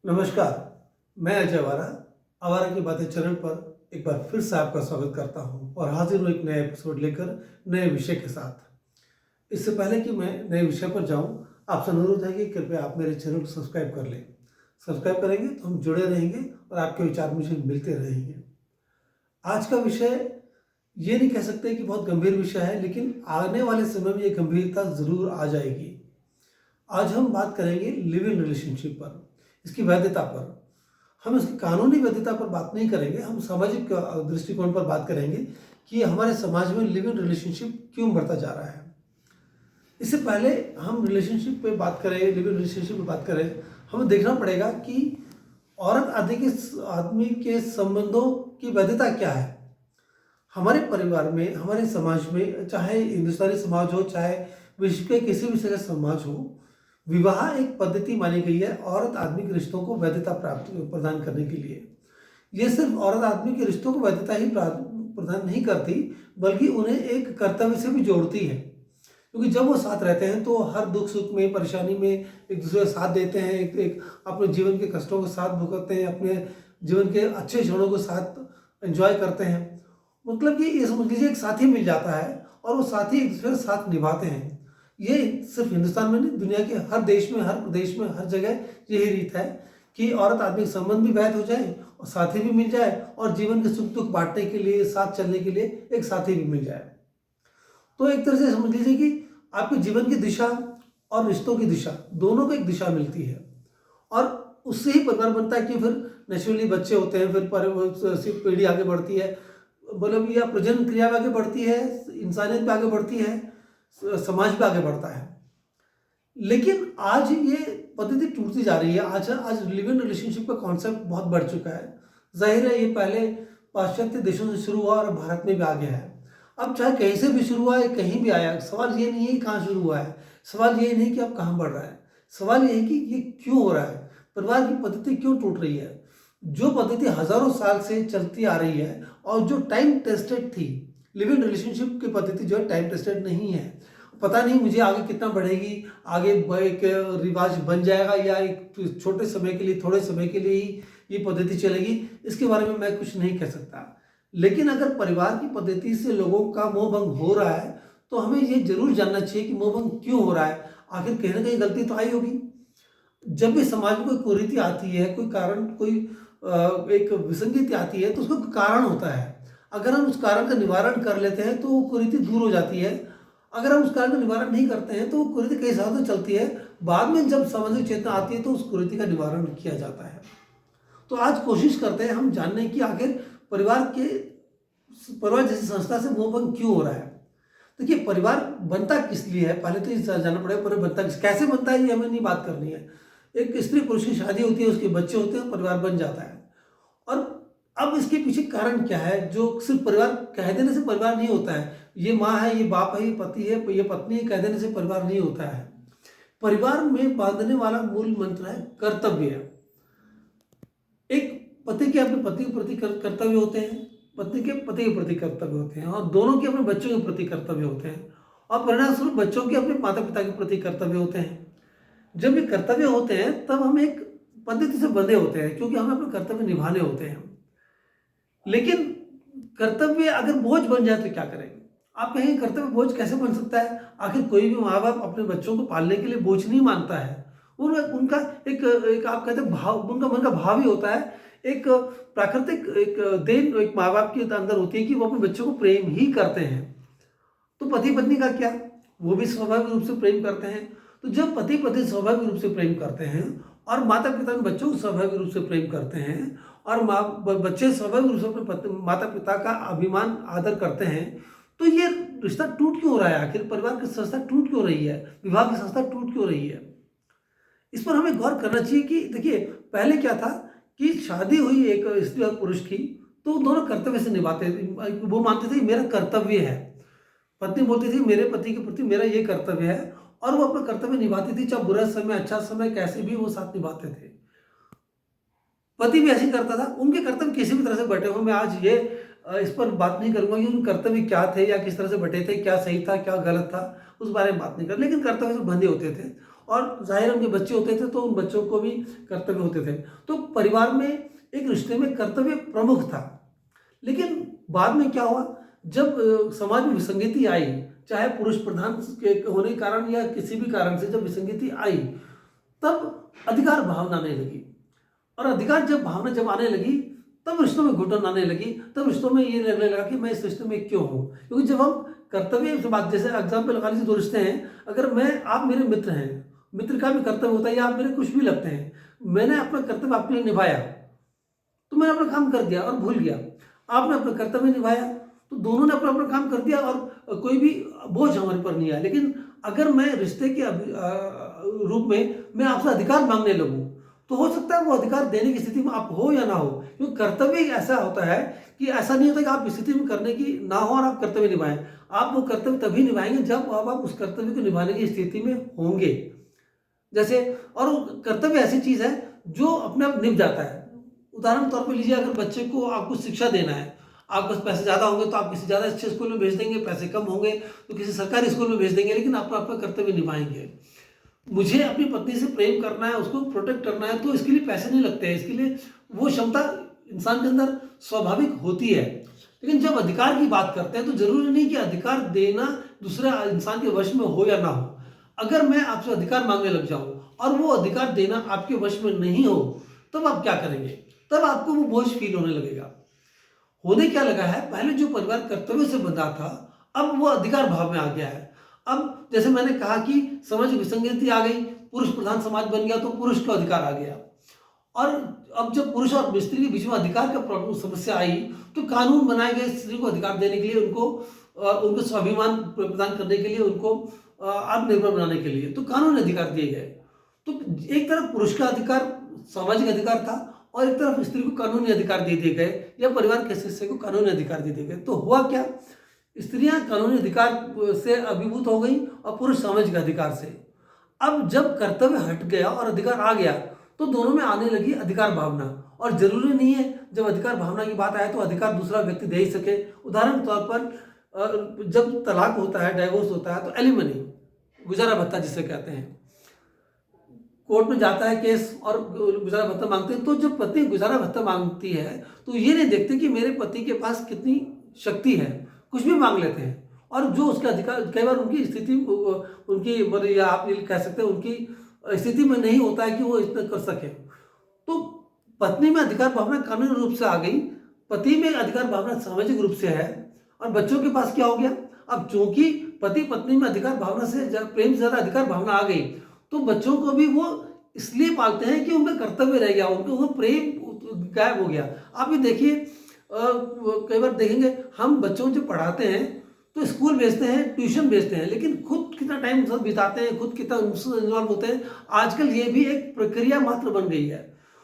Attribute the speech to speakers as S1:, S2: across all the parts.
S1: नमस्कार, मैं अजय आवारा, आवारा की बातें चैनल पर एक बार फिर से आपका स्वागत करता हूं और हाजिर हूं एक नए एपिसोड लेकर नए विषय के साथ। इससे पहले कि मैं नए विषय पर जाऊं, आपसे अनुरोध है कि कृपया आप मेरे चैनल को सब्सक्राइब कर लें। सब्सक्राइब करेंगे तो हम जुड़े रहेंगे और आपके विचार मुझे मिलते रहेंगे। आज का विषय ये नहीं कह सकते कि बहुत गंभीर विषय है, लेकिन आने वाले समय में ये गंभीरता ज़रूर आ जाएगी। आज हम बात करेंगे लिव इन रिलेशनशिप पर, इसकी वैधता पर। हम इसकी कानूनी वैधता पर बात नहीं करेंगे, हम सामाजिक दृष्टिकोण पर बात करेंगे कि हमारे समाज में लिव इन रिलेशनशिप क्यों बढ़ता जा रहा है। इससे पहले हम रिलेशनशिप पे बात करें, लिव इन रिलेशनशिप पे बात करें, हमें देखना पड़ेगा कि औरत आदमी के संबंधों की वैधता क्या है। हमारे परिवार में, हमारे समाज में, चाहे हिंदुस्तानी समाज हो, चाहे विश्व के किसी भी तरह समाज हो, विवाह एक पद्धति मानी गई है औरत आदमी के रिश्तों को वैधता प्राप्त प्रदान करने के लिए। ये सिर्फ औरत आदमी के रिश्तों को वैधता ही प्रदान नहीं करती, बल्कि उन्हें एक कर्तव्य से भी जोड़ती है। क्योंकि जब वो साथ रहते हैं तो हर दुख सुख में, परेशानी में एक दूसरे का साथ देते हैं, एक अपने जीवन के कष्टों के साथ भुगतते हैं, अपने जीवन के अच्छे क्षणों के साथ एंजॉय करते हैं। मतलब कि ये समझ लीजिए एक साथी मिल जाता है और वो साथी एक दूसरे के साथ निभाते हैं। ये सिर्फ हिंदुस्तान में नहीं, दुनिया के हर देश में, हर प्रदेश में, हर जगह यही रीत है कि औरत आदमी का संबंध भी वैध हो जाए और साथी भी मिल जाए और जीवन के सुख दुख बांटने के लिए, साथ चलने के लिए एक साथी भी मिल जाए। तो एक तरह से समझ लीजिए कि आपके जीवन की दिशा और रिश्तों की दिशा, दोनों को एक दिशा मिलती है और उससे ही परिवार बनता है कि फिर नेचुरली बच्चे होते हैं, फिर पीढ़ी आगे बढ़ती है, मतलब या प्रजनन क्रिया भी आगे बढ़ती है, इंसानियत भी आगे बढ़ती है, समाज भी आगे बढ़ता है। लेकिन आज ये पद्धति टूटती जा रही है। आज लिव इन रिलेशनशिप का कॉन्सेप्ट बहुत बढ़ चुका है। जाहिर है ये पहले पाश्चात्य देशों से शुरू हुआ और भारत में भी आ गया है। अब चाहे कहीं से भी शुरू हुआ है, कहीं भी आया, सवाल ये नहीं है कि कहाँ शुरू हुआ है, सवाल ये नहीं कि अब कहाँ बढ़ रहा है, सवाल ये है कि ये क्यों हो रहा है, परिवार की पद्धति क्यों टूट रही है। जो पद्धति हजारों साल से चलती आ रही है और जो टाइम टेस्टेड थी, लिव इन रिलेशनशिप की पद्धति जो है टाइम टेस्टेड नहीं है। पता नहीं मुझे आगे कितना बढ़ेगी, आगे एक रिवाज बन जाएगा या एक छोटे समय के लिए, थोड़े समय के लिए ही ये पद्धति चलेगी, इसके बारे में मैं कुछ नहीं कह सकता। लेकिन अगर परिवार की पद्धति से लोगों का मोह भंग हो रहा है तो हमें ये जरूर जानना चाहिए कि मोह भंग क्यों हो रहा है। आखिर कहीं ना कहीं गलती तो आई होगी। जब भी समाज में कोई कुरीति आती है, कोई कारण, कोई एक विसंगति आती है तो उसका कारण होता है। अगर हम उस कारण का निवारण कर लेते हैं तो वो कुरीति दूर हो जाती है। अगर हम उस कारण का निवारण नहीं करते हैं तो वो कुरीति कई सालों तक चलती है। बाद में जब सामाजिक चेतना आती है तो उस कुरीति का निवारण किया जाता है। तो आज कोशिश करते हैं हम जानने की आखिर परिवार जैसी संस्था से मोह भंग क्यों हो रहा है। देखिए, परिवार बनता किस लिए है, पहले तो ये जानना पड़ेगा। परिवार बनता कैसे बनता है, ये हमें नहीं बात करनी है। एक स्त्री पुरुष की शादी होती है, उसके बच्चे होते हैं, परिवार बन जाता है। और अब इसके पीछे कारण क्या है, जो सिर्फ परिवार कह देने से परिवार नहीं होता है। ये माँ है, ये बाप है, ये पति है, ये पत्नी है, कह देने से परिवार नहीं होता है। परिवार में बांधने वाला मूल मंत्र है कर्तव्य। एक पति के अपने पति के प्रति कर्तव्य होते हैं, पत्नी के पति के प्रति कर्तव्य होते हैं, और दोनों के अपने बच्चों के प्रति कर्तव्य होते हैं, और परिणाम स्वरूप बच्चों के अपने माता पिता के प्रति कर्तव्य होते हैं। जब ये कर्तव्य होते हैं तब हम एक पद्धति से बंधे होते हैं, क्योंकि हमें अपने कर्तव्य निभाने होते हैं। लेकिन कर्तव्य अगर बोझ बन जाए तो क्या करेंगे। आप कहेंगे कर्तव्य बोझ कैसे बन सकता है। आखिर कोई भी माँ बाप अपने बच्चों को पालने के लिए बोझ नहीं मानता है। उनका एक आप कहते हैं भाव, उनका मन का भाव ही होता है। एक प्राकृतिक एक देन एक माँ बाप के अंदर होती है कि वो अपने बच्चों को प्रेम ही करते हैं। तो पति पत्नी का क्या, वो भी स्वाभाविक रूप से प्रेम करते हैं। तो जब पति पत्नी स्वाभाविक रूप से प्रेम करते हैं और माता पिता बच्चों को स्वाभाविक रूप से प्रेम करते हैं और बच्चे स्वाभाविक रूप से अपने माता पिता का अभिमान आदर करते हैं, तो ये रिश्ता टूट क्यों हो रहा है। आखिर परिवार की संस्था टूट क्यों रही है, विवाह की संस्था टूट क्यों रही है। इस पर हमें गौर करना चाहिए कि देखिए, पहले क्या था कि शादी हुई एक स्त्री और पुरुष की, तो दोनों कर्तव्य से निभाते थे। वो मानते थे मेरा कर्तव्य है, पत्नी बोलती थी मेरे पति के प्रति मेरा ये कर्तव्य है, और वो अपना कर्तव्य निभाती थी। चाहे बुरा समय, अच्छा समय, कैसे भी वो साथ निभाते थे। पति भी ऐसे ही करता था। उनके कर्तव्य किसी भी तरह से बटे हो, मैं आज ये इस पर बात नहीं करूंगा कि उन कर्तव्य क्या थे या किस तरह से बटे थे, क्या सही था क्या गलत था, उस बारे में बात नहीं कर, लेकिन कर्तव्य से बंधे होते थे। और जाहिर उनके बच्चे होते थे तो उन बच्चों को भी कर्तव्य होते थे। तो परिवार में एक रिश्ते में कर्तव्य प्रमुख था। लेकिन बाद में क्या हुआ, जब समाज में विसंगति आई, चाहे पुरुष प्रधान के होने के कारण या किसी भी कारण से जब विसंगति आई, तब अधिकार भावना आने लगी। और अधिकार जब आने लगी, तब रिश्तों में घुटन आने लगी, तब रिश्तों में ये लगने लगा कि मैं इस रिश्ते में क्यों हूँ। क्योंकि जब हम कर्तव्य से बात, जैसे एग्जाम्पल लगा लीजिए, दो रिश्ते हैं, अगर आप मेरे मित्र हैं, मित्र का भी कर्तव्य होता है, या आप मेरे कुछ भी लगते हैं, मैंने अपना कर्तव्य आपके लिए निभाया तो मैंने अपना काम कर दिया और भूल गया, आपने अपना कर्तव्य निभाया तो दोनों ने अपना अपना काम कर दिया और कोई भी बोझ हमारे पर नहीं आया। लेकिन अगर मैं रिश्ते के रूप में मैं आपसे अधिकार मांगने लगूं, तो हो सकता है वो अधिकार देने की स्थिति में आप हो या ना हो। क्योंकि कर्तव्य ऐसा होता है कि ऐसा नहीं होता कि आप स्थिति में करने की ना हो और आप कर्तव्य निभाएं। आप वो कर्तव्य तभी निभाएंगे जब आप उस कर्तव्य को निभाने की स्थिति में होंगे। जैसे, और कर्तव्य ऐसी चीज है जो अपने आप निभ जाता है। उदाहरण के तौर पर लीजिए, अगर बच्चे को आपको शिक्षा देना है, आपके पास पैसे ज़्यादा होंगे तो आप किसी ज़्यादा अच्छे स्कूल में भेज देंगे, पैसे कम होंगे तो किसी सरकारी स्कूल में भेज देंगे, लेकिन आप अपना कर्तव्य निभाएंगे। मुझे अपनी पत्नी से प्रेम करना है, उसको प्रोटेक्ट करना है, तो इसके लिए पैसे नहीं लगते हैं, इसके लिए वो क्षमता इंसान के अंदर स्वाभाविक होती है। लेकिन जब अधिकार की बात करते हैं तो जरूरी नहीं कि अधिकार देना दूसरे इंसान के वश में हो या ना हो। अगर मैं आपसे अधिकार मांगने लग जाऊं और वो अधिकार देना आपके वश में नहीं हो, तब आप क्या करेंगे? तब आपको वो बोझ फील होने लगेगा। होने क्या लगा है, पहले जो परिवार कर्तव्य से बंधा था, अब वो अधिकार भाव में आ गया है। अब जैसे मैंने कहा कि समाज में विसंगति आ गई, पुरुष प्रधान समाज बन गया तो पुरुष का अधिकार आ गया। और अब जब पुरुष और स्त्री के बीच में अधिकार का प्रॉब्लम समस्या आई, तो कानून बनाए गए स्त्री को अधिकार देने के लिए, उनको स्वाभिमान प्रदान करने के लिए, उनको आत्मनिर्भर बनाने के लिए, तो कानूनी अधिकार दिए गए। तो एक तरफ पुरुष का अधिकार सामाजिक अधिकार था और एक तरफ स्त्री को कानूनी अधिकार दे दिए गए, या परिवार के हिस्से को कानूनी अधिकार दे दिए गए। तो हुआ क्या, स्त्रियां कानूनी अधिकार से अभिभूत हो गई और पुरुष सामाजिक अधिकार से। अब जब कर्तव्य हट गया और अधिकार आ गया, तो दोनों में आने लगी अधिकार भावना। और जरूरी नहीं है जब अधिकार भावना की बात आए तो अधिकार दूसरा व्यक्ति दे ही सके। उदाहरण के तौर पर जब तलाक होता है, डाइवोर्स होता है, तो एलिमनी, गुजारा भत्ता जिसे कहते हैं, कोर्ट में जाता है केस और गुजारा भत्ता मांगते हैं। तो जब पत्नी गुजारा भत्ता मांगती है तो ये नहीं देखते कि मेरे पति के पास कितनी शक्ति है, कुछ भी मांग लेते हैं। और जो उसका अधिकार, कई बार उनकी स्थिति, उनकी, या आप ये कह सकते हैं उनकी स्थिति में नहीं होता है कि वो इतना कर सके। तो पत्नी में अधिकार भावना कानूनी रूप से आ गई, पति में अधिकार भावना सामाजिक रूप से है। और बच्चों के पास क्या हो गया, अब चूंकि पति पत्नी में अधिकार भावना से, प्रेम से ज्यादा अधिकार भावना आ गई, तो बच्चों को भी वो इसलिए पालते हैं कि उनका कर्तव्य रह गया, उनको प्रेम गायब हो गया। आप ये देखिए, कई बार देखेंगे हम बच्चों को जो पढ़ाते हैं तो स्कूल भेजते हैं, ट्यूशन भेजते हैं, लेकिन खुद कितना टाइम साथ बिताते हैं, खुद कितना उनसे इन्वॉल्व होते हैं, आजकल ये भी एक प्रक्रिया मात्र बन गई है।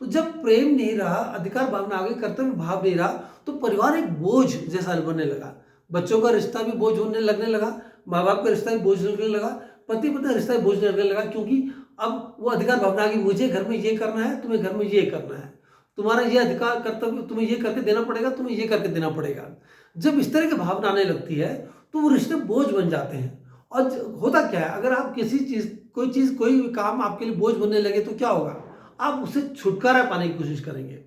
S1: तो जब प्रेम नहीं रहा, अधिकार भावना आ गई, कर्तव्य भाव नहीं रहा, तो परिवार एक बोझ जैसा बनने लगा। बच्चों का रिश्ता भी बोझ होने लगने लगा, माँ बाप का रिश्ता भी बोझ लगने लगा, पति पत्नी का रिश्ता भी बोझ लगने लगा। क्योंकि अब वो अधिकार भावना आ गई, मुझे घर में ये करना है, तुम्हें घर में ये करना है, तुम्हारा ये अधिकार कर्तव्य, तुम्हें ये करके देना पड़ेगा, तुम्हें ये करके देना पड़ेगा। जब इस तरह की भावना आने लगती है तो वो रिश्ते बोझ बन जाते हैं। और होता क्या है, अगर आप किसी चीज, कोई काम आपके लिए बोझ बनने लगे तो क्या होगा, आप उससे छुटकारा पाने की कोशिश करेंगे।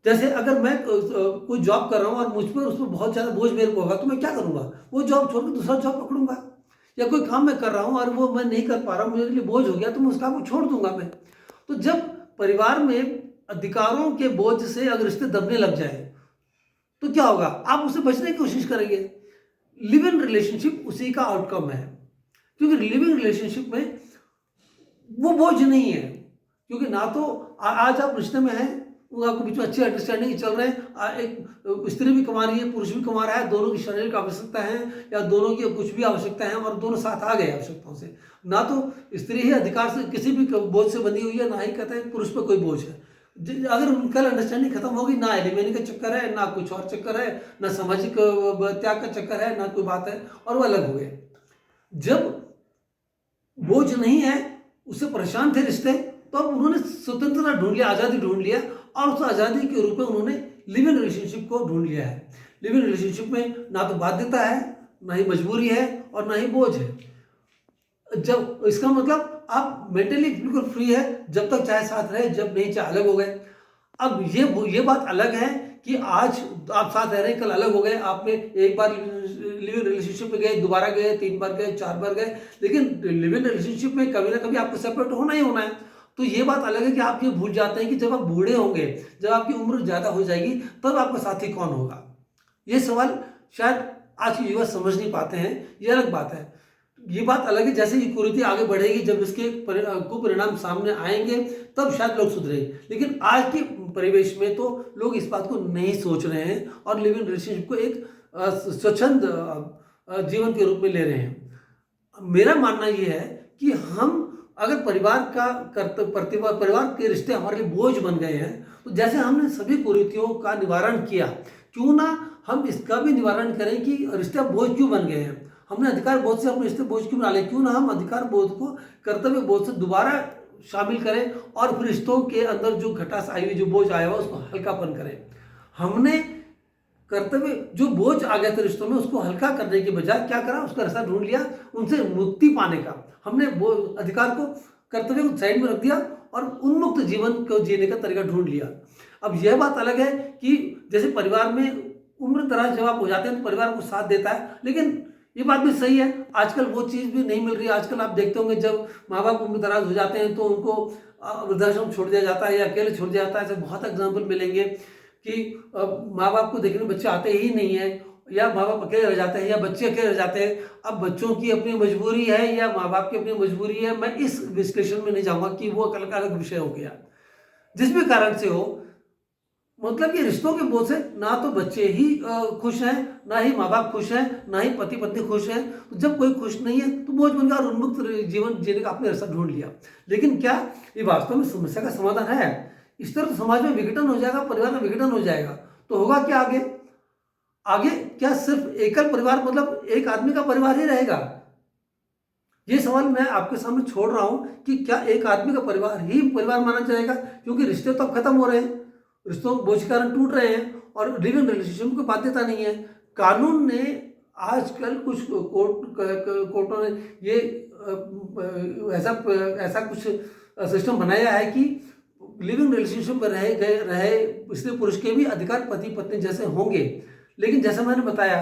S1: जैसे अगर मैं कोई जॉब कर रहा हूँ और मुझ पर उसमें बहुत ज्यादा बोझ मेरे को होगा, तो मैं क्या करूंगा, वो जॉब छोड़कर दूसरा जॉब पकड़ूंगा। या कोई काम मैं कर रहा हूँ और वो मैं नहीं कर पा रहा हूँ, मेरे लिए बोझ हो गया, तो मैं उस काम को छोड़ दूंगा मैं। तो जब परिवार में अधिकारों के बोझ से अगर रिश्ते दबने लग जाए तो क्या होगा, आप उससे बचने की कोशिश करेंगे। लिव इन रिलेशनशिप उसी का आउटकम है। क्योंकि लिविंग रिलेशनशिप में वो बोझ नहीं है, क्योंकि ना तो आज आप रिश्ते में हैं, आपके बीच में अच्छी अंडरस्टैंडिंग चल रहे हैं, एक स्त्री भी कमा रही है, पुरुष भी कमा रहा है, दोनों की शारीरिक आवश्यकता है या दोनों की कुछ भी आवश्यकता है और दोनों साथ आ गए आवश्यकताओं से। ना तो स्त्री ही अधिकार से किसी भी बोझ से बंधी हुई है, ना ही कहते हैं पुरुष पर कोई बोझ है। अगर उनका अंडरस्टैंडिंग खत्म होगी, ना एलिमनी का चक्कर है, ना कुछ और चक्कर है, ना सामाजिक त्याग का चक्कर है, ना कोई बात है, और वो अलग हो गए। जब बोझ नहीं है, उससे परेशान थे रिश्ते, तो अब उन्होंने स्वतंत्रता ढूंढ लिया, आजादी ढूंढ लिया, और उस आजादी के रूप में उन्होंने लिव इन रिलेशनशिप को ढूंढ लिया है। लिव इन रिलेशनशिप में ना तो बाध्यता है, ना ही मजबूरी है, और ना ही बोझ है। जब इसका मतलब आप मेंटली बिल्कुल फ्री है, जब तक चाहे साथ रहे, जब नहीं चाहे अलग हो गए। अब ये बात अलग है कि आज आप साथ रह रहे हैं, कल अलग हो गए, आपने एक बार लिविंग रिलेशनशिप में गए, दोबारा गए, 3 बार गए, 4 बार गए, लेकिन लिविंग रिलेशनशिप में कभी ना कभी आपको सेपरेट होना ही होना है। तो ये बात अलग है कि आप ये भूल जाते हैं कि जब आप बूढ़े होंगे, जब आपकी उम्र ज़्यादा हो जाएगी, तब आपका साथी कौन होगा। ये सवाल शायद आज के युवा समझ नहीं पाते हैं, ये अलग बात है। ये बात अलग है, जैसे ये कुरीति आगे बढ़ेगी, जब इसके कुपरिणाम सामने आएंगे, तब शायद लोग सुधरेंगे। लेकिन आज के परिवेश में तो लोग इस बात को नहीं सोच रहे हैं और लिविंग रिलेशनशिप को एक स्वच्छंद जीवन के रूप में ले रहे हैं। मेरा मानना ये है कि हम अगर परिवार के रिश्ते हमारे लिए बोझ बन गए हैं, तो जैसे हमने सभी कुरीतियों का निवारण किया, क्यों ना हम इसका भी निवारण करें कि रिश्ते बोझ क्यों बन गए हैं। हमने अधिकार बोध से अपने रिश्ते बोझ क्यों बना ले, क्यों ना हम अधिकार बोध को कर्तव्य बोध से दोबारा शामिल करें और फिर रिश्तों के अंदर जो खटास आई हुई, जो बोझ आया हुआ, उसको हल्कापन करें। हमने कर्तव्य जो बोझ आ गया था रिश्तों में, उसको हल्का करने के बजाय क्या करा, उसका रास्ता ढूंढ लिया उनसे मुक्ति पाने का। हमने वो अधिकार को, कर्तव्य को साइड में रख दिया और उन्मुक्त जीवन को जीने का तरीका ढूंढ लिया। अब यह बात अलग है कि जैसे परिवार में उम्र दराज जब आप हो जाते हैं तो परिवार को साथ देता है, लेकिन ये बात भी सही है, आजकल वो चीज़ भी नहीं मिल रही है। आजकल आप देखते होंगे जब माँ बाप उम्र दराज हो जाते हैं तो उनको वृद्धाश्रम छोड़ दिया जाता है या अकेले छोड़ दिया जाता है। ऐसे बहुत एग्जाम्पल मिलेंगे कि माँ बाप को देखने बच्चे आते ही नहीं है, या माँ बाप अकेले रह जाते हैं या बच्चे अकेले रह जाते हैं। अब बच्चों की अपनी मजबूरी है या माँ बाप की अपनी मजबूरी है, मैं इस विश्लेषण में नहीं जाऊँगा कि वो अलग विषय हो गया। जिस भी कारण से हो, मतलब कि रिश्तों के बोझ से ना तो बच्चे ही खुश हैं, ना ही माँ बाप खुश हैं, ना ही पति पत्नी खुश हैं। तो जब कोई खुश नहीं है तो बोझ बन गया और उन्मुक्त जीवन जीने का आपने रास्ता ढूंढ लिया। लेकिन क्या ये वास्तव में समस्या का समाधान है? इस तरह तो समाज में विघटन हो जाएगा, परिवार में विघटन हो जाएगा। तो होगा क्या आगे? आगे क्या सिर्फ एकल परिवार, मतलब एक आदमी का परिवार ही रहेगा? ये सवाल मैं आपके सामने छोड़ रहा हूं कि क्या एक आदमी का परिवार ही परिवार माना जाएगा? क्योंकि रिश्ते तो अब खत्म हो रहे हैं, रिश्तों बोझ के कारण टूट रहे हैं और लिविंग रिलेशनशिप को बाध्यता नहीं है। कानून ने आजकल कुछ कोर्टों ने ये ऐसा कुछ सिस्टम बनाया है कि लिविंग रिलेशनशिप में रहे स्त्री पुरुष के भी अधिकार पति पत्नी जैसे होंगे। लेकिन जैसा मैंने बताया,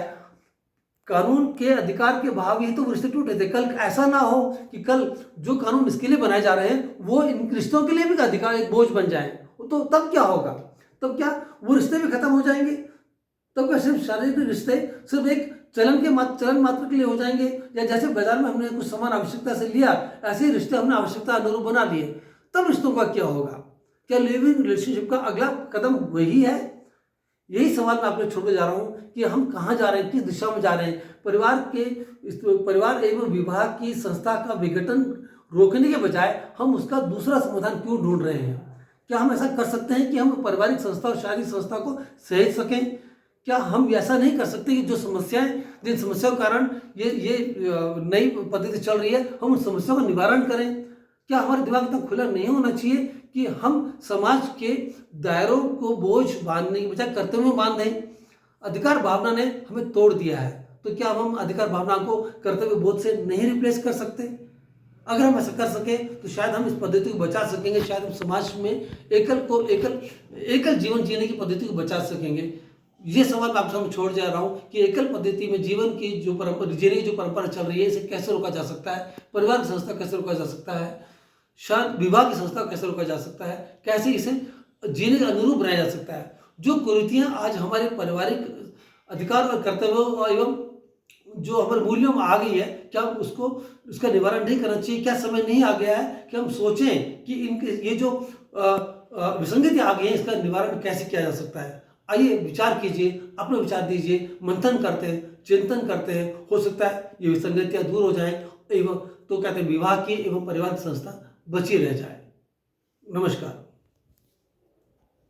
S1: कानून के अधिकार के अभाव ही तो रिश्ते टूटे थे। कल ऐसा ना हो कि कल जो कानून इसके लिए बनाए जा रहे हैं वो इन रिश्तों के लिए भी अधिकार एक बोझ बन जाए, तो तब क्या होगा? तब क्या वो रिश्ते भी खत्म हो जाएंगे? तब क्या सिर्फ शारीरिक रिश्ते सिर्फ एक चलन मात्र के लिए हो जाएंगे? या जैसे बाजार में हमने कुछ सामान आवश्यकता से लिया, ऐसे ही रिश्ते हमने आवश्यकता अनुरूप बना लिए, तब रिश्तों का क्या होगा? क्या लिविंग रिलेशनशिप का अगला कदम वही है? यही सवाल मैं आपको छोड़कर जा रहा हूँ कि हम कहाँ जा रहे हैं, किस दिशा में जा रहे हैं। परिवार एवं विवाह की संस्था का विघटन रोकने के बजाय हम उसका दूसरा समाधान क्यों ढूंढ रहे हैं? क्या हम ऐसा कर सकते हैं कि हम पारिवारिक संस्था और शारीरिक संस्था को सहेज सकें? क्या हम ऐसा नहीं कर सकते कि जिन समस्याओं के कारण ये नई पद्धति चल रही है, हम उन समस्याओं का निवारण करें? क्या हमारा दिमाग इतना खुला नहीं होना चाहिए कि हम समाज के दायरों को बोझ बांधने की बजाय कर्तव्य में बांध दें? अधिकार भावना ने हमें तोड़ दिया है, तो क्या हम अधिकार भावना को कर्तव्य बोध से नहीं रिप्लेस कर सकते? अगर हम ऐसा कर सके तो शायद हम इस पद्धति को बचा सकेंगे, शायद हम समाज में एकल जीवन जीने की पद्धति को बचा सकेंगे। ये सवाल मैं आप सामने छोड़ जा रहा हूँ कि एकल पद्धति में जीवन की जो परंपरा चल रही है, इसे कैसे रोका जा सकता है? परिवार की संस्था कैसे रोका जा सकता है? शायद विवाह की संस्था कैसे रोका जा सकता है? कैसे इसे जीने के अनुरूप बनाया जा सकता है? जो कुरीतियाँ आज हमारे पारिवारिक अधिकार और कर्तव्यों एवं जो हमारे मूल्यों में आ गई है, क्या उसका निवारण नहीं करना चाहिए? क्या समय नहीं आ गया है कि हम सोचें कि इनके ये जो विसंगति आ गई है, इसका निवारण कैसे किया जा सकता है? आइए विचार कीजिए, अपना विचार दीजिए, मंथन करते हैं, चिंतन करते हैं। हो सकता है ये विसंगतियाँ दूर हो जाएं एवं तो कहते हैं विवाह की एवं परिवार की संस्था बची रह जाए। नमस्कार।